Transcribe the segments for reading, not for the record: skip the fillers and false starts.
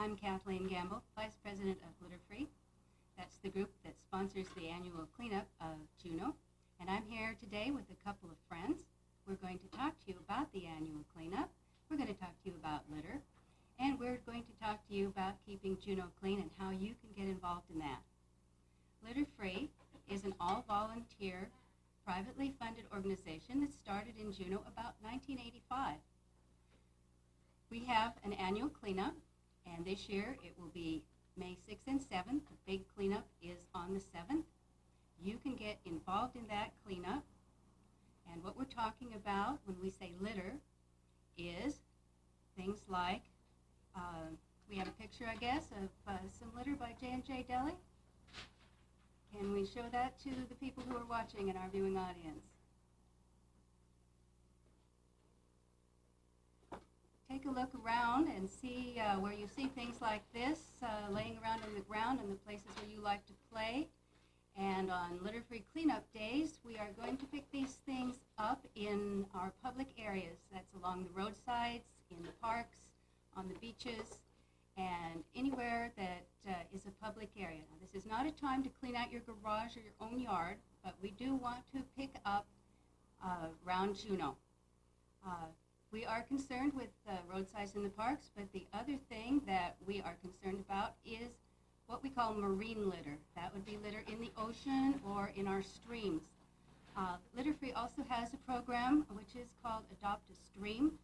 I'm Kathleen Gamble, Vice President of Litter Free. That's the group that sponsors the annual cleanup of Juneau. And I'm here today with a couple of friends. We're going to talk to you about the annual cleanup. We're going to talk to you about litter. And we're going to talk to you about keeping Juneau clean and how you can get involved in that. Litter Free is an all-volunteer, privately funded organization that started in Juneau about 1985. We have an annual cleanup, and this year it will be May 6th and 7th. The big cleanup is on the 7th. You can get involved in that cleanup, and what we're talking about when we say litter is things like, we have a picture, I guess, of some litter by J&J Deli. Can we show that to the people who are watching in our viewing audience? Take a look around and see where you see things like this laying around on the ground and the places where you like to play. And on litter-free cleanup days, we are going to pick these things up in our public areas. That's along the roadsides, in the parks, on the beaches, and anywhere that is a public area. Now, this is not a time to clean out your garage or your own yard, but we do want to pick up around Juneau. We are concerned with roadsides in the parks, but the other thing that we are concerned about is what we call marine litter. That would be litter in the ocean or in our streams. Litter Free also has a program which is called Adopt a Stream.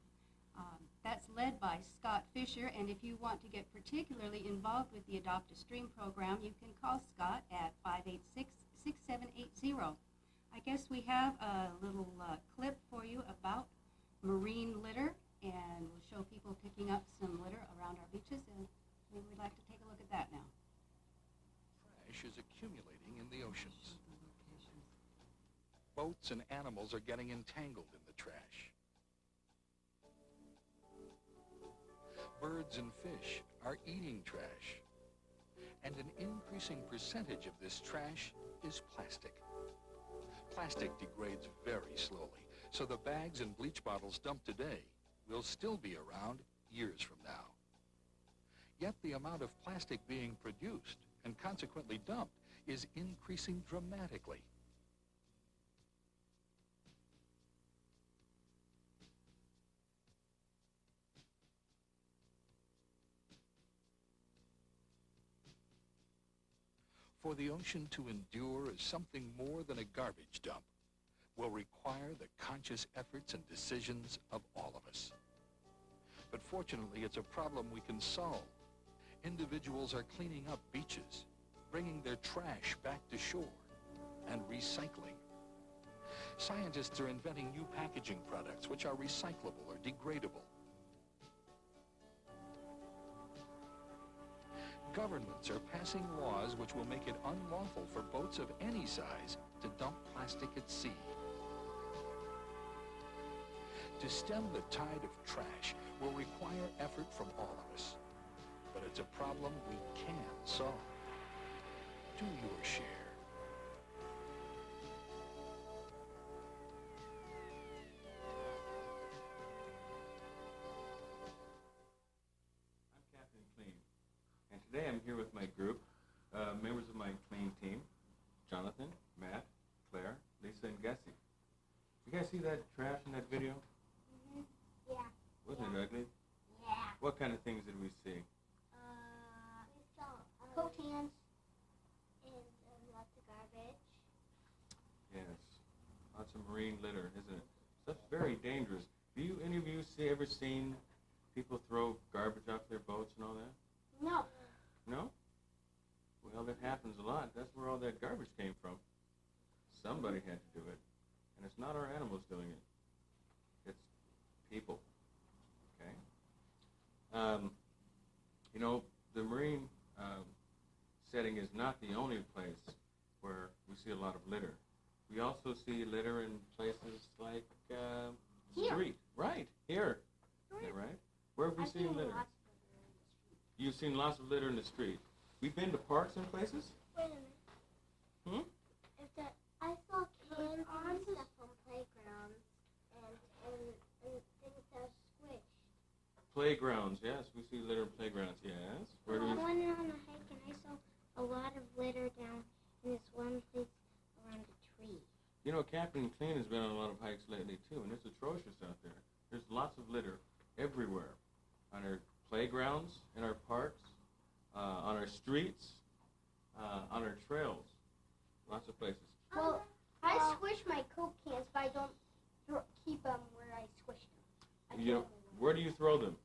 That's led by Scott Fisher, and if you want to get particularly involved with the Adopt a Stream program, you can call Scott at 586-6780. I guess we have a little clip for you about marine litter, and we'll show people picking up some litter around our beaches, and maybe we'd like to take a look at that now. Trash is accumulating in the oceans. Boats and animals are getting entangled in the trash. Birds and fish are eating trash. And an increasing percentage of this trash is plastic. Plastic degrades very slowly, so the bags and bleach bottles dumped today will still be around years from now. Yet the amount of plastic being produced and consequently dumped is increasing dramatically. For the ocean to endure as something more than a garbage dump will require the conscious efforts and decisions of all of us. But fortunately, it's a problem we can solve. Individuals are cleaning up beaches, bringing their trash back to shore, and recycling. Scientists are inventing new packaging products which are recyclable or degradable. Governments are passing laws which will make it unlawful for boats of any size to dump plastic at sea. To stem the tide of trash will require effort from all of us. But it's a problem we can solve. Do your share. Today I'm here with my group, members of my clean team, Jonathan, Matt, Claire, Lisa, and Gussie. You guys see that trash in that video? Mm-hmm. Yeah. Wasn't it ugly? Yeah. What kind of things did we see? We saw coat cans and lots of garbage. Yes. Lots of marine litter, isn't it? That's very dangerous. Do you, any of you ever seen people throw garbage off their boats and all that? No. No? Well, that happens a lot. That's where all that garbage came from. Somebody had to do it. And it's not our animals doing it. It's people. Okay? You know, the marine setting is not the only place where we see a lot of litter. We also see litter in places like Here. street. Right, here. Isn't that right? Where have we seen litter? You've seen lots of litter in the street. We've been to parks and places? Wait a minute. I saw cans and stuff on playgrounds and things that are squished. playgrounds. Yes, we see litter in playgrounds. Yes. I went on a hike and I saw a lot of litter down in this one place around a tree. You know, Captain Clean has been on a lot of hikes lately, too, and it's atrocious out there. There's lots of litter everywhere. On our playgrounds, in our parks, on our streets, on our trails. Lots of places. Well, I squish my Coke cans, but I don't keep them where I squish them. Where do you throw them?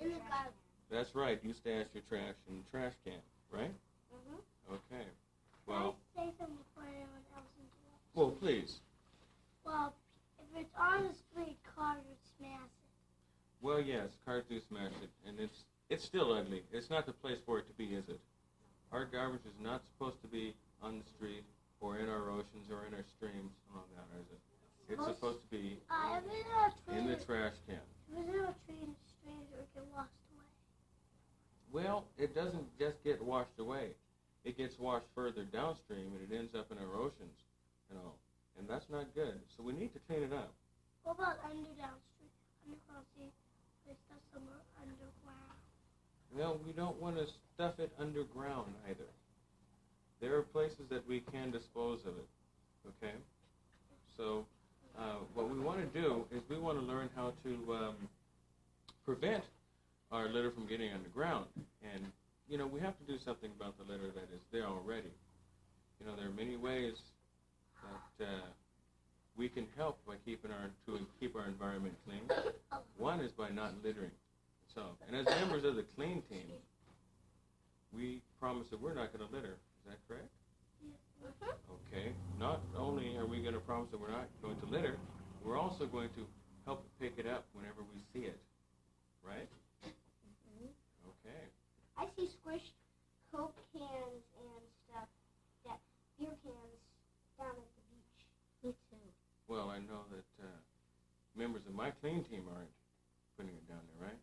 In the garbage. That's right. You stash your trash in the trash can, right? Mm-hmm. Okay. Can Well, I say something before anyone else interrupts? well, please. Well, if it's on the street, cars would smash it. Well, yes, cars do smash it, and it's still ugly. It's not the place for it to be, is it? Our garbage is not supposed to be on the street or in our oceans or in our streams and all that, is it? It's supposed to be in the trash can. If it's in a tree in the street, it would get washed away. Well, it doesn't just get washed away. It gets washed further downstream, and it ends up in our oceans and all. And that's not good. So we need to clean it up. What about underground? See, there's stuff somewhere underground. No, we don't want to stuff it underground either. There are places that we can dispose of it, okay? So what we want to do is we want to learn how to prevent our litter from getting underground. And, you know, we have to do something about the litter that is there already. You know, there are many ways that we can help by keep our environment clean. One is by not littering. So, and as members of the clean team, we promise that we're not going to litter. Is that correct? Yeah. Okay. Not only are we going to promise that we're not going to litter, we're also going to help pick it up whenever we see it. Right? Okay. I see squished Coke cans and stuff, that beer cans down at the beach. Me too. Well, I know that members of my clean team aren't putting it down there, right?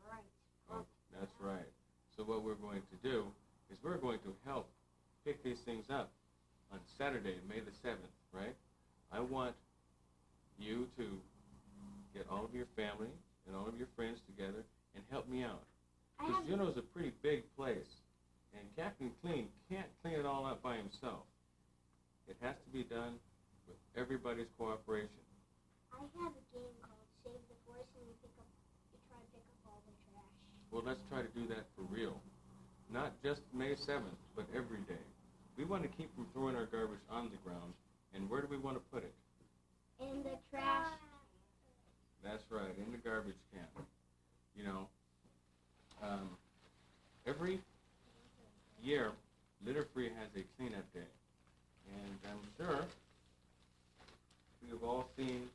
Right. Oh, that's right. So what we're going to do is we're going to help pick these things up on Saturday, May the 7th, right? I want you to get all of your family and all of your friends together and help me out. Because Juneau's a pretty big place, and Captain Clean can't clean it all up by himself. It has to be done with everybody's cooperation. I have a game called Save the Forest, and we try to pick up all the trash. Well, let's try to do that for real. Not just May 7th, but every day. We want to keep from throwing our garbage on the ground, and where do we want to put it? In the trash. That's right, in the garbage can. You know, every year, Litter Free has a cleanup day. And I'm sure we have all seen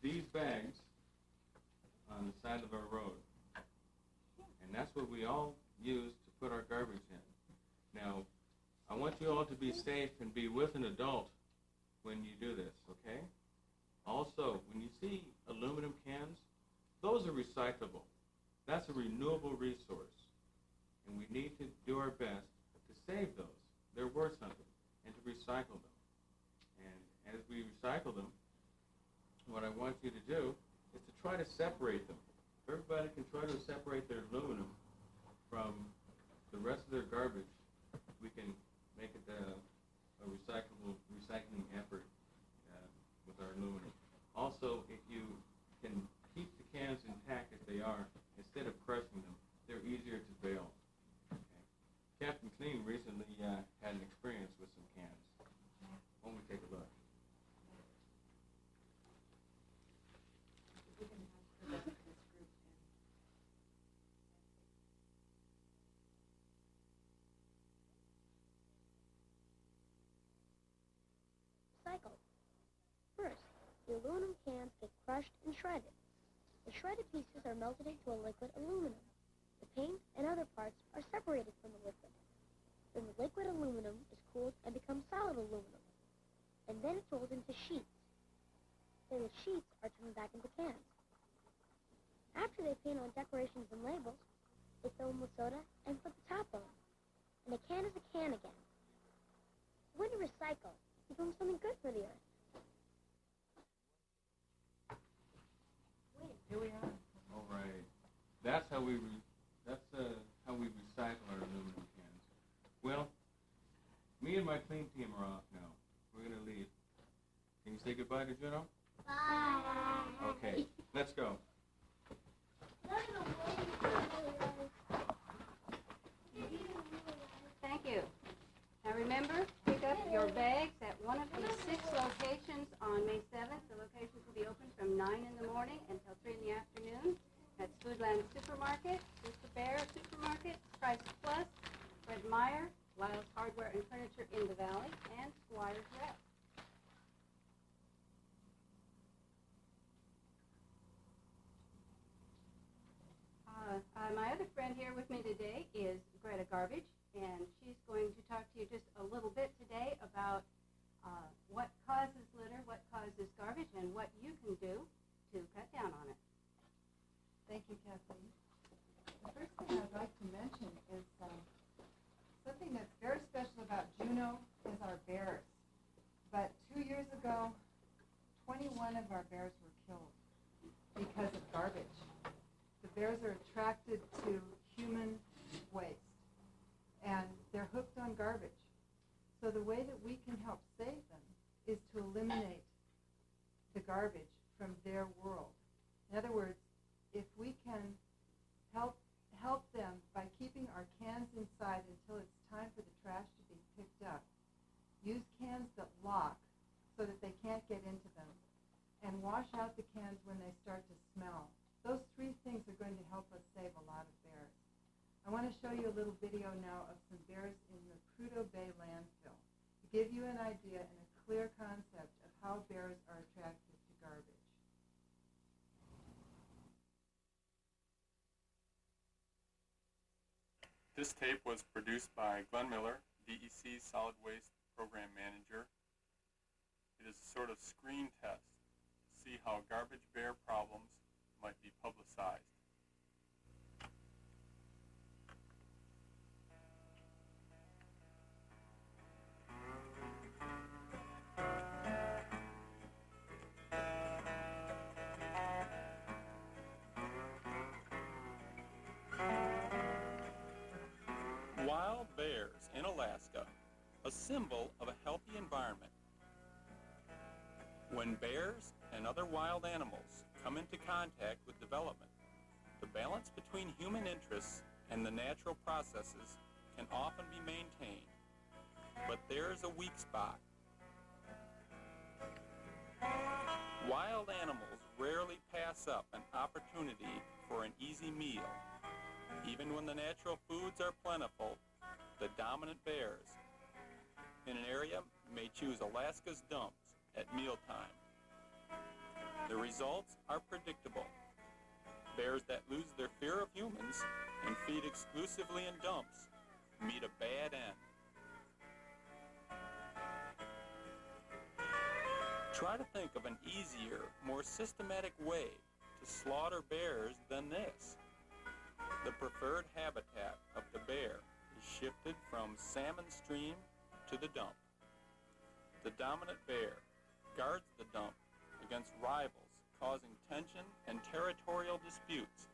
these bags on the side of our road. And that's what we all use to put our garbage in. Now, I want you all to be safe and be with an adult when you do this, okay? Also, when you see aluminum cans, those are recyclable. That's a renewable resource. And we need to do our best to save those. They're worth something. And to recycle them. And as we recycle them, what I want you to do is to try to separate them. If everybody can try to separate their aluminum from the rest of their garbage, we can make it a recycling effort with our aluminum. Also, if you can keep the cans intact as they are, instead of crushing them, they're easier to bale. Okay. Captain Clean recently had an experience with some cans. Why don't we take a look? Recycled. First, the aluminum cans get crushed and shredded. The shredded pieces are melted into a liquid aluminum. The paint and other parts are separated from the liquid. Then the liquid aluminum is cooled and becomes solid aluminum. And then it's rolled into sheets. Then the sheets are turned back into cans. After they paint on decorations and labels, they fill them with soda and put the top on. And a can is a can again. When you recycle, you're doing something good for the earth. All right. my clean team are off now. We're going to leave. Can you say goodbye to Juneau? Bye. Okay, let's go. Thank you. Now remember, pick up your bags at one of these 6 locations on May 7th. The locations will be open from 9 in the morning until 3 in the afternoon. That's Foodland Supermarket, Mr. Bear Supermarket, Price Plus, Fred Meyer, Lyle's Hardware and Furniture in the Valley, and Squire's Rep. My other friend here with me today is Greta Garbage, and she's going to talk to you just a little bit today about what causes litter, what causes garbage, and what you can do to cut down on it. Thank you, Kathleen. The first thing I'd like to mention is something that's very special about Juneau is our bears. But 2 years ago, 21 of our bears were killed because of garbage. The bears are attracted to human waste, and they're hooked on garbage. So the way that we can help save them is to eliminate the garbage from their world. In other words, if we can help them by keeping our cans inside until it's time for the trash to be picked up, use cans that lock so that they can't get into them, and wash out the cans when they start to smell. Those 3 things are going to help us save a lot of bears. I want to show you a little video now of some bears in the Prudhoe Bay landfill to give you an idea and a clear concept of how bears are attracted to garbage. This tape was produced by Glenn Miller, DEC Solid Waste Program Manager. It is a sort of screen test to see how garbage bear problems might be publicized. Wild bears in Alaska, a symbol of a healthy environment. When bears and other wild animals come into contact with development, the balance between human interests and the natural processes can often be maintained. But there's a weak spot. Wild animals rarely pass up an opportunity for an easy meal. Even when the natural foods are plentiful, the dominant bears in an area may choose Alaska's dumps at mealtime. The results are predictable. Bears that lose their fear of humans and feed exclusively in dumps meet a bad end. Try to think of an easier, more systematic way to slaughter bears than this. The preferred habitat of the bear is shifted from salmon stream to the dump. The dominant bear guards the dump against rivals, causing tension and territorial disputes.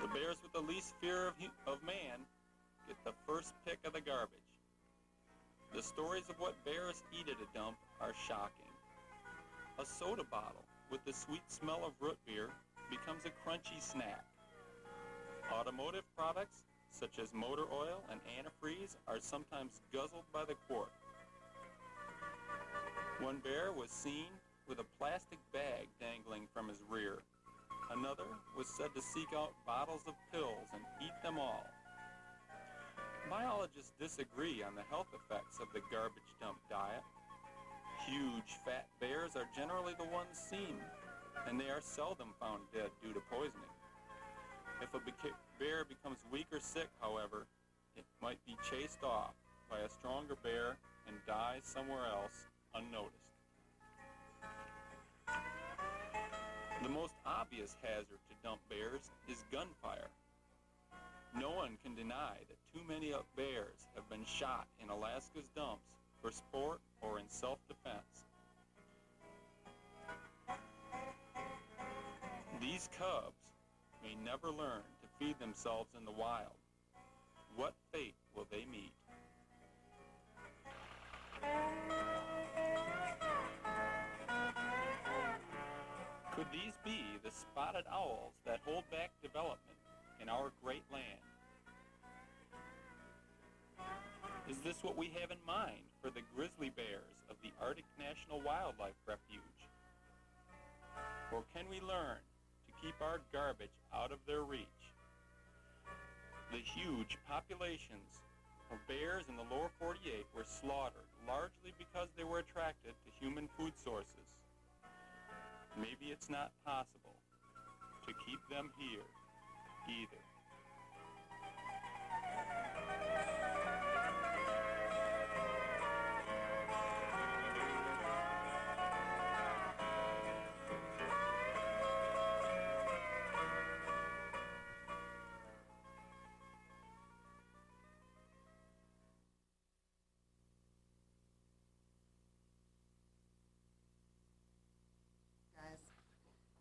The bears with the least fear of man get the first pick of the garbage. The stories of what bears eat at a dump are shocking. A soda bottle with the sweet smell of root beer becomes a crunchy snack. Automotive products such as motor oil and antifreeze are sometimes guzzled by the quart. One bear was seen with a plastic bag dangling from his rear. Another was said to seek out bottles of pills and eat them all. Biologists disagree on the health effects of the garbage dump diet. Huge, fat bears are generally the ones seen, and they are seldom found dead due to poisoning. If a bear becomes weak or sick, however, it might be chased off by a stronger bear and die somewhere else unnoticed. The most obvious hazard to dump bears is gunfire. No one can deny that too many bears have been shot in Alaska's dumps for sport or in self-defense. These cubs may never learn to feed themselves in the wild. What fate will they meet? Could these be the spotted owls that hold back development in our great land? Is this what we have in mind for the grizzly bears of the Arctic National Wildlife Refuge? Or can we learn to keep our garbage out of their reach? The huge populations of bears in the lower 48 were slaughtered largely because they were attracted to human food sources. Maybe it's not possible to keep them here either.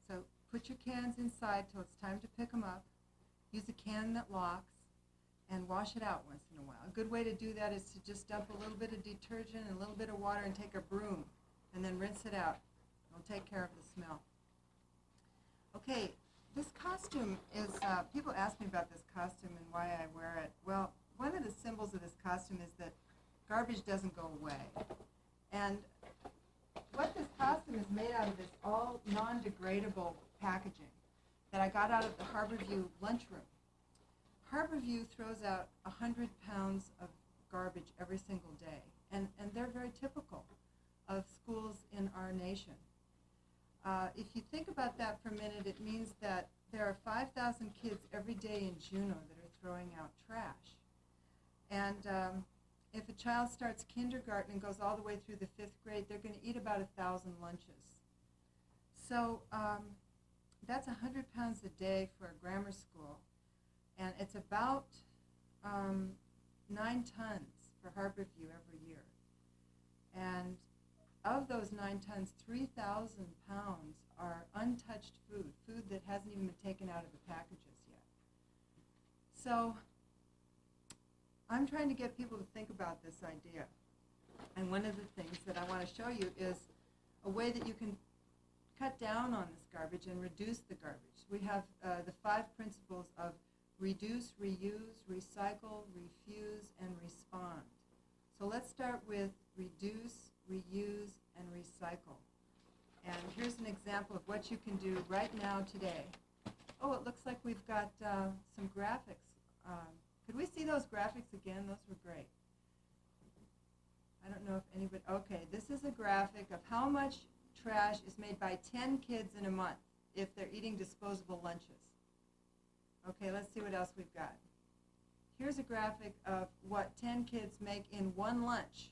So put your cans inside till it's time to pick them up. Use a can that locks and wash it out once in a while. A good way to do that is to just dump a little bit of detergent and a little bit of water and take a broom and then rinse it out. It'll take care of the smell. Okay, this costume is, people ask me about this costume and why I wear it. Well, one of the symbols of this costume is that garbage doesn't go away. And what this costume is made out of is all non-degradable packaging that I got out of the Harborview lunchroom. Harborview throws out 100 pounds of garbage every single day, and they're very typical of schools in our nation. If you think about that for a minute, it means that there are 5,000 kids every day in Juneau that are throwing out trash. And if a child starts kindergarten and goes all the way through the 5th grade, they're going to eat about 1,000 lunches. So that's 100 pounds a day for a grammar school. And it's about 9 tons for Harborview every year. And of those 9 tons, 3,000 pounds are untouched food, food that hasn't even been taken out of the packages yet. So I'm trying to get people to think about this idea. And one of the things that I want to show you is a way that you can cut down on this garbage and reduce the garbage. We have the 5 principles of reduce, reuse, recycle, refuse, and respond. So let's start with reduce, reuse, and recycle. And here's an example of what you can do right now today. Oh, it looks like we've got some graphics. Could we see those graphics again? Those were great. I don't know if anybody, okay, this is a graphic of how much trash is made by 10 kids in a month if they're eating disposable lunches. Okay, let's see what else we've got. Here's a graphic of what 10 kids make in one lunch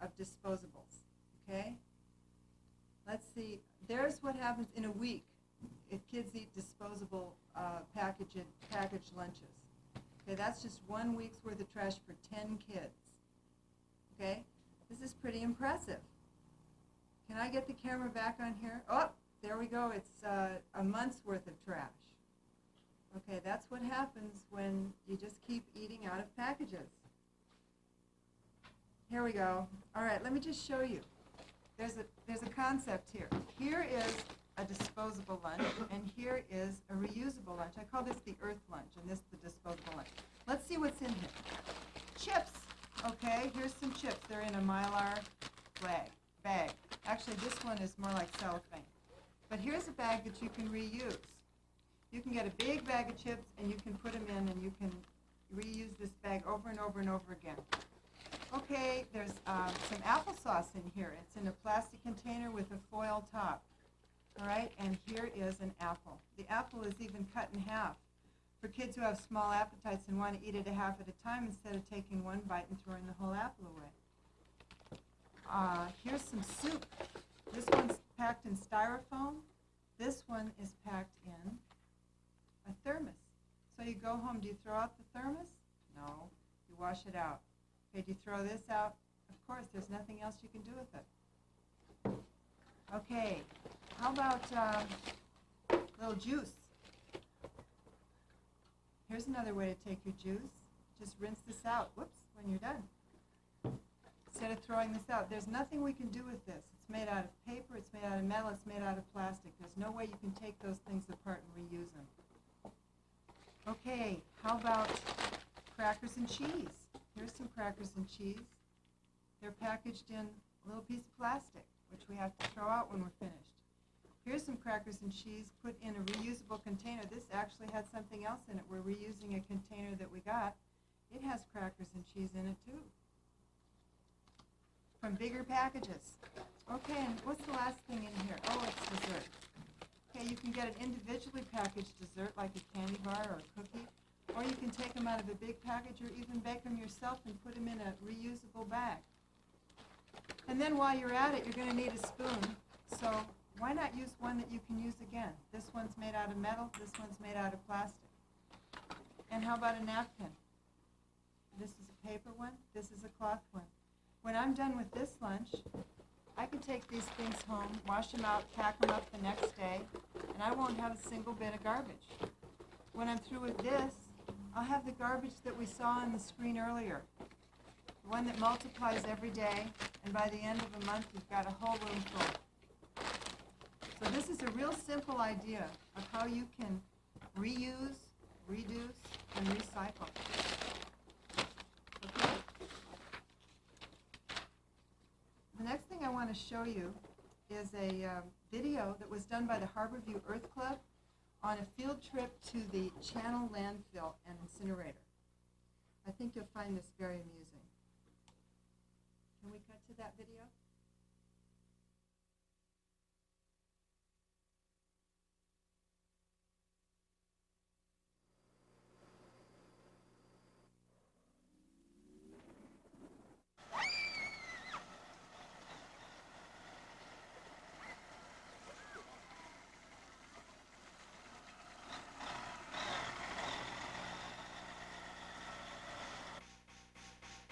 of disposables, okay? Let's see, there's what happens in a week if kids eat disposable packaged lunches. Okay, that's just 1 week's worth of trash for 10 kids. Okay, this is pretty impressive. Can I get the camera back on here? Oh, there we go. It's a month's worth of trash. Okay, that's what happens when you just keep eating out of packages. Here we go. All right, let me just show you. There's a concept here. Here is a disposable lunch, and here is a reusable lunch. I call this the earth lunch, and this the disposable lunch. Let's see what's in here. Chips. Okay, here's some chips. They're in a Mylar bag. Actually, this one is more like cellophane. But here's a bag that you can reuse. You can get a big bag of chips, and you can put them in, and you can reuse this bag over and over and over again. Okay, there's some applesauce in here. It's in a plastic container with a foil top. All right, and here is an apple. The apple is even cut in half for kids who have small appetites and want to eat it a half at a time instead of taking one bite and throwing the whole apple away. Here's some soup. This one's packed in styrofoam. This one is packed in a thermos. So you go home, do you throw out the thermos? No, you wash it out. Okay, do you throw this out? Of course, there's nothing else you can do with it. Okay, how about a little juice? Here's another way to take your juice. Just rinse this out, whoops, when you're done. instead of throwing this out. There's nothing we can do with this. It's made out of paper, it's made out of metal, it's made out of plastic. There's no way you can take those things apart and reuse them. Okay, how about crackers and cheese? Here's some crackers and cheese. They're packaged in a little piece of plastic, which we have to throw out when we're finished. Here's some crackers and cheese put in a reusable container. This actually had something else in it. We're reusing a container that we got. It has crackers and cheese in it too, from bigger packages. Okay, and what's the last thing in here? Oh, it's dessert. Okay, you can get an individually packaged dessert like a candy bar or a cookie, or you can take them out of a big package or even bake them yourself and put them in a reusable bag. And then while you're at it, you're going to need a spoon, so why not use one that you can use again? This one's made out of metal, this one's made out of plastic. And how about a napkin? This is a paper one, this is a cloth one. When I'm done with this lunch, I can take these things home, wash them out, pack them up the next day, and I won't have a single bit of garbage. When I'm through with this, I'll have the garbage that we saw on the screen earlier, the one that multiplies every day, and by the end of a month, you've got a whole room full. So this is a real simple idea of how you can reuse, reduce, and recycle. Okay. The next thing I want to show you is a video that was done by the Harborview Earth Club on a field trip to the Channel landfill and incinerator. I think you'll find this very amusing. Can we cut to that video?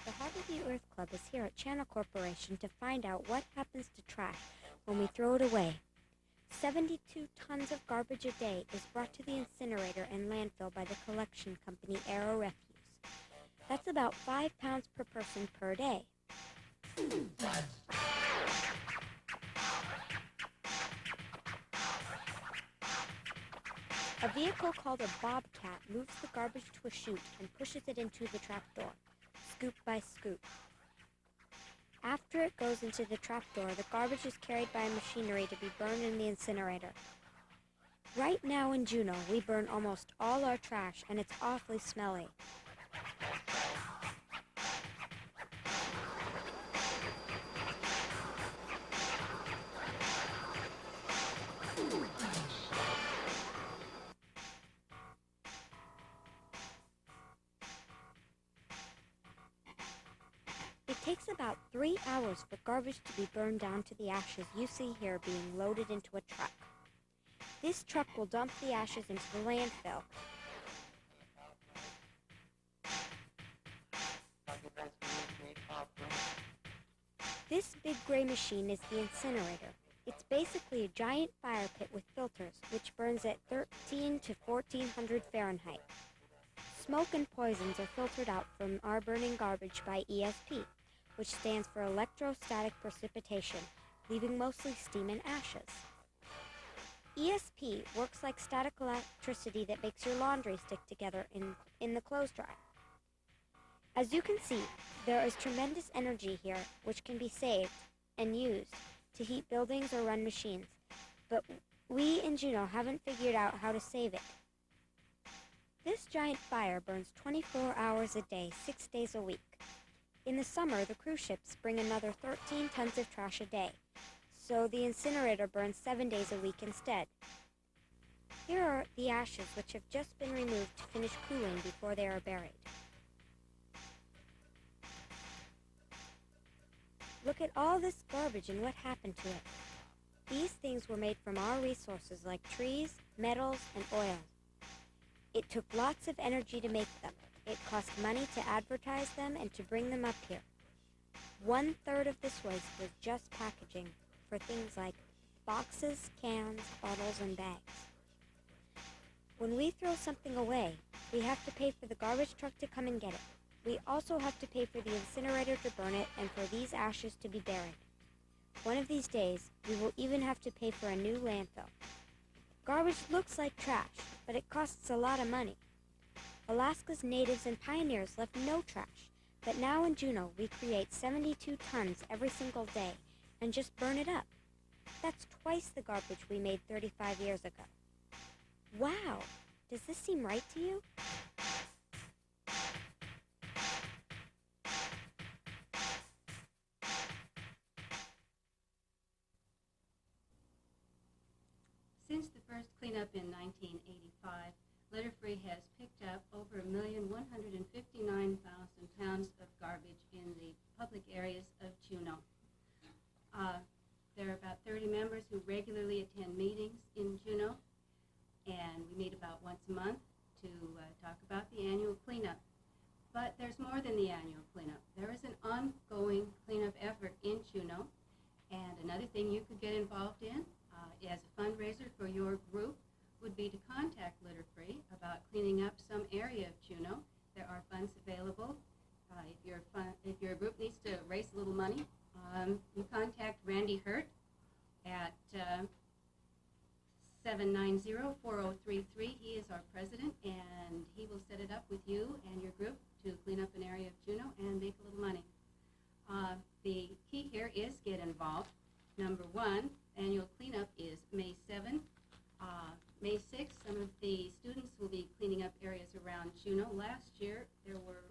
The Harborview Earth Club is here at Channel Corporation to find out what happens to trash when we throw it away. 72 tons of garbage a day is brought to the incinerator and landfill by the collection company Aero Refuse. That's about 5 pounds per person per day. A vehicle called a bobcat moves the garbage to a chute and pushes it into the trapdoor, scoop by scoop. After it goes into the trapdoor, the garbage is carried by machinery to be burned in the incinerator. Right now in Juneau, we burn almost all our trash, and it's awfully smelly. It takes about 3 hours for garbage to be burned down to the ashes you see here being loaded into a truck. This truck will dump the ashes into the landfill. This big gray machine is the incinerator. It's basically a giant fire pit with filters, which burns at 13 to 1400 Fahrenheit. Smoke and poisons are filtered out from our burning garbage by ESP, which stands for electrostatic precipitation, leaving mostly steam and ashes. ESP works like static electricity that makes your laundry stick together in the clothes dryer. As you can see, there is tremendous energy here which can be saved and used to heat buildings or run machines, but we in Juneau haven't figured out how to save it. This giant fire burns 24 hours a day, 6 days a week. In the summer, the cruise ships bring another 13 tons of trash a day, so the incinerator burns 7 days a week instead. Here are the ashes which have just been removed to finish cooling before they are buried. Look at all this garbage and what happened to it. These things were made from our resources like trees, metals, and oil. It took lots of energy to make them. It cost money to advertise them and to bring them up here. 1/3 of this waste was just packaging for things like boxes, cans, bottles, and bags. When we throw something away, we have to pay for the garbage truck to come and get it. we also have to pay for the incinerator to burn it and for these ashes to be buried. One of these days, we will even have to pay for a new landfill. Garbage looks like trash, but it costs a lot of money. Alaska's natives and pioneers left no trash, but now in Juneau, we create 72 tons every single day and just burn it up. That's twice the garbage we made 35 years ago. Wow! Does this seem right to you? Since the first cleanup in 1985, Litter-Free has picked up over 1,159,000 pounds of garbage in the public areas of Juneau. There are about 30 members who regularly attend meetings in Juneau, and we meet about once a month to talk about the annual cleanup. But there's more than the annual cleanup. There is an ongoing cleanup effort in Juneau, and another thing you could get involved in as a fundraiser for your group would be to contact Litter-Free about cleaning up some area of Juneau. There are funds available. If your group needs to raise a little money, you contact Randy Hurt at 790-4033. He is our president, and he will set it up with you and your group to clean up an area of Juneau and make a little money. The key here is get involved. Number one, annual cleanup is May 7th. May 6th, some of the students will be cleaning up areas around Juneau. Last year, there were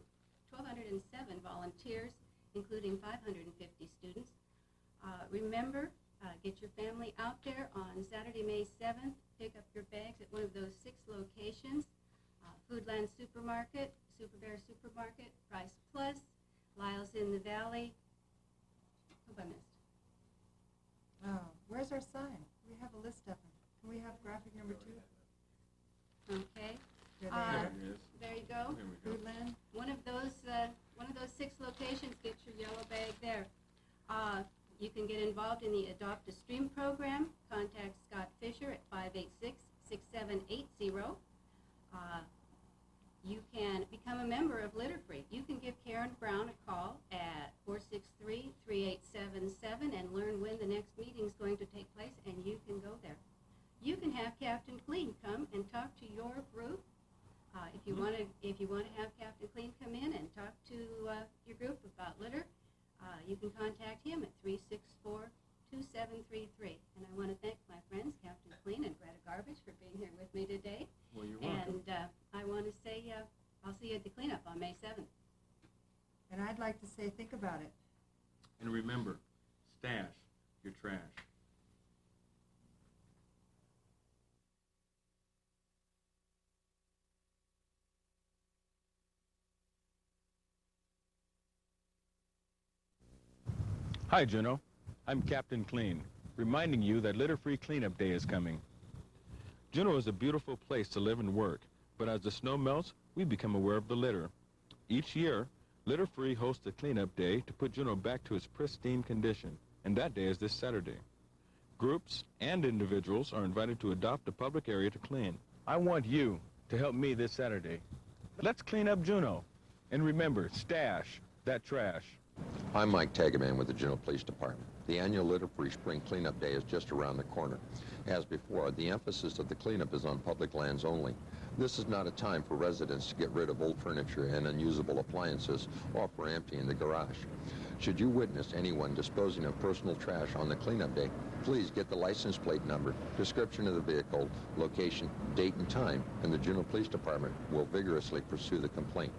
1,207 volunteers, including 550 students. Remember, get your family out there on Saturday, May 7th. Pick up your bags at one of those 6 locations: Foodland Supermarket, Super Bear Supermarket, Price Plus, Lyle's in the Valley. Who have I missed? Oh, where's our sign? We have a list of them. Can we have graphic number 2? Okay. Here they There are. it is. There you go. There we go. Foodland. One of those 6 locations. Get your yellow bag there. You can get involved in the Adopt a Stream program. Contact Scott Fisher at 586-6780. You can become a member of Litter-Free. You can give Karen Brown a call at 463-3877 and learn when the next meeting is going to take place, and you can go there. You can have Captain Clean come and talk to your group. If you want to have Captain Clean come in and talk to your group about litter, you can contact him at 364-2733. And I want to thank my friends, Captain Clean and Greta Garbage, for being here with me today. Well, you're welcome. And I want to say I'll see you at the cleanup on May 7th. And I'd like to say, think about it. And remember, stash your trash. Hi, Juneau. I'm Captain Clean, reminding you that Litter-Free Cleanup Day is coming. Juneau is a beautiful place to live and work, but as the snow melts, we become aware of the litter. Each year, Litter-Free hosts a cleanup day to put Juneau back to its pristine condition, and that day is this Saturday. Groups and individuals are invited to adopt a public area to clean. I want you to help me this Saturday. Let's clean up Juneau. And remember, stash that trash. I'm Mike Tagaman with the Juneau Police Department. The annual Litter-Free Spring Cleanup Day is just around the corner. As before, the emphasis of the cleanup is on public lands only. This is not a time for residents to get rid of old furniture and unusable appliances or for emptying the garage. Should you witness anyone disposing of personal trash on the cleanup day, please get the license plate number, description of the vehicle, location, date and time, and the Juneau Police Department will vigorously pursue the complaint.